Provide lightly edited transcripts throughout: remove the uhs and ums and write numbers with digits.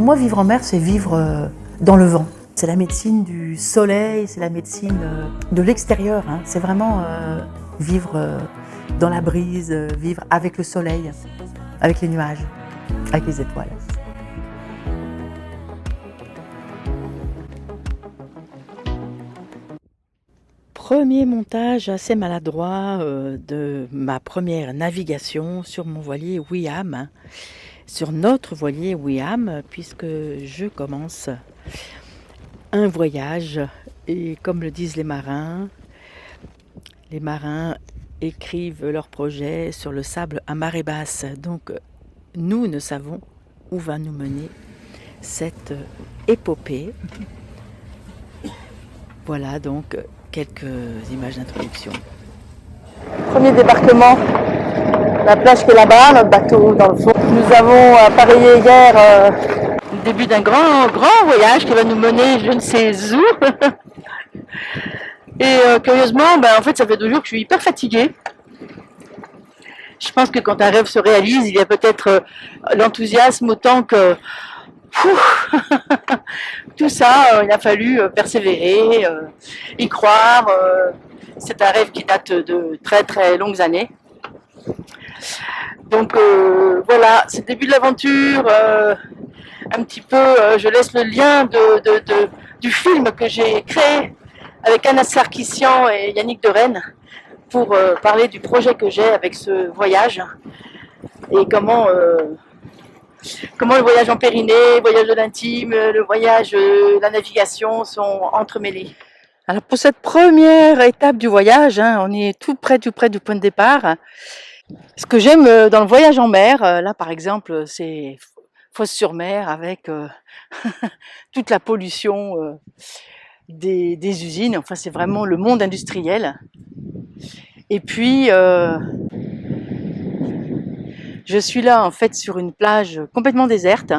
moi, vivre en mer, c'est vivre dans le vent. C'est la médecine du soleil, c'est la médecine de l'extérieur. Hein. C'est vraiment vivre dans la brise, vivre avec le soleil, avec les nuages, avec les étoiles. Premier montage assez maladroit de ma première navigation sur mon voilier Wiam, sur notre voilier Wiam, puisque je commence un voyage et comme le disent les marins écrivent leurs projets sur le sable à marée basse. Donc nous ne savons où va nous mener cette épopée. Voilà donc quelques images d'introduction. Premier débarquement, la plage qui est là-bas, notre bateau dans le fond. Nous avons appareillé hier le début d'un grand voyage qui va nous mener je ne sais où. Et curieusement, en fait ça fait 2 jours que je suis hyper fatiguée. Je pense que quand un rêve se réalise, il y a peut-être l'enthousiasme autant que tout ça, il a fallu persévérer, y croire. C'est un rêve qui date de très très longues années. Donc voilà, c'est le début de l'aventure. Un petit peu, je laisse le lien du film que j'ai créé avec Anas Sarkissian et Yannick Derennes pour parler du projet que j'ai avec ce voyage et comment le voyage en Périnée, le voyage de l'intime, le voyage, la navigation sont entremêlés. Alors pour cette première étape du voyage, on est tout près du point de départ. Ce que j'aime dans le voyage en mer, là par exemple, c'est Fos-sur-Mer avec toute la pollution des usines. Enfin, c'est vraiment le monde industriel. Et puis, je suis là en fait sur une plage complètement déserte.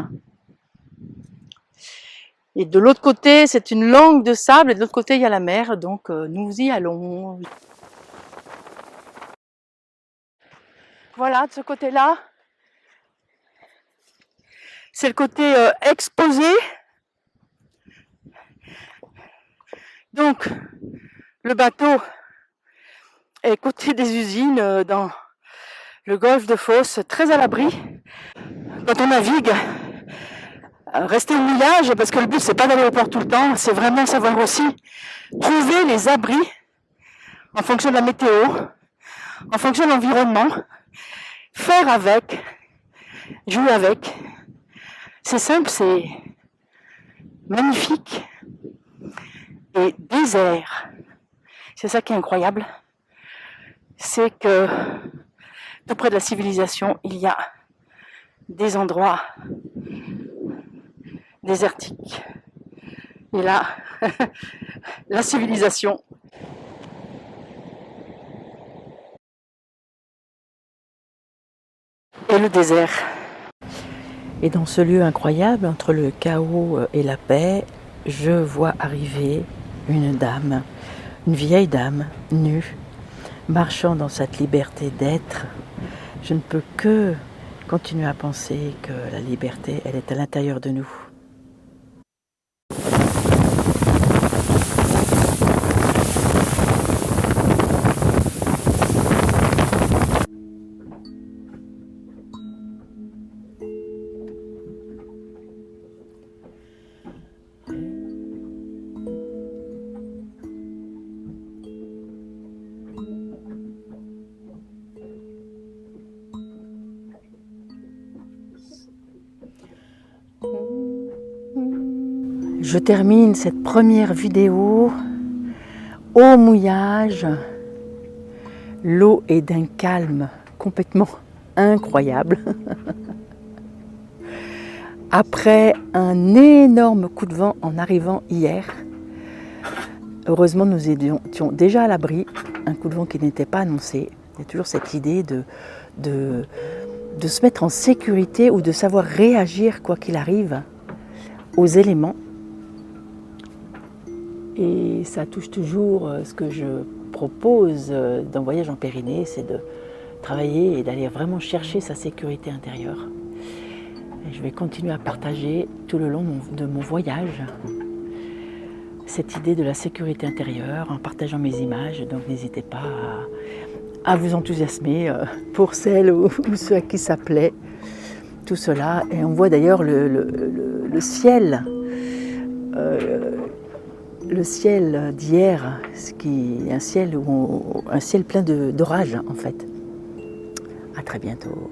Et de l'autre côté, c'est une langue de sable et de l'autre côté, il y a la mer. Donc, nous y allons. Voilà, de ce côté-là, c'est le côté exposé. Donc, le bateau est côté des usines dans le golfe de Fos, très à l'abri. Quand on navigue, rester au mouillage, parce que le but c'est pas d'aller au port tout le temps, c'est vraiment savoir aussi trouver les abris en fonction de la météo, en fonction de l'environnement, faire avec, jouer avec. C'est simple, c'est magnifique et désert. C'est ça qui est incroyable, c'est que tout près de la civilisation, il y a des endroits désertiques. Et là, la civilisation. Et le désert. Et dans ce lieu incroyable, entre le chaos et la paix, je vois arriver une dame, une vieille dame, nue, marchant dans cette liberté d'être. Je ne peux que continuer à penser que la liberté, elle est à l'intérieur de nous. Je termine cette première vidéo au mouillage. L'eau est d'un calme complètement incroyable. Après un énorme coup de vent en arrivant hier, heureusement nous étions déjà à l'abri, un coup de vent qui n'était pas annoncé. Il y a toujours cette idée de se mettre en sécurité ou de savoir réagir quoi qu'il arrive aux éléments. Et ça touche toujours ce que je propose dans Voyage en Périnée, c'est de travailler et d'aller vraiment chercher sa sécurité intérieure. Et je vais continuer à partager tout le long de mon voyage cette idée de la sécurité intérieure en partageant mes images. Donc n'hésitez pas à vous enthousiasmer pour celles ou ceux à qui ça plaît. Tout cela. Et on voit d'ailleurs le ciel. Le ciel d'hier, un ciel plein d'orage en fait. À très bientôt.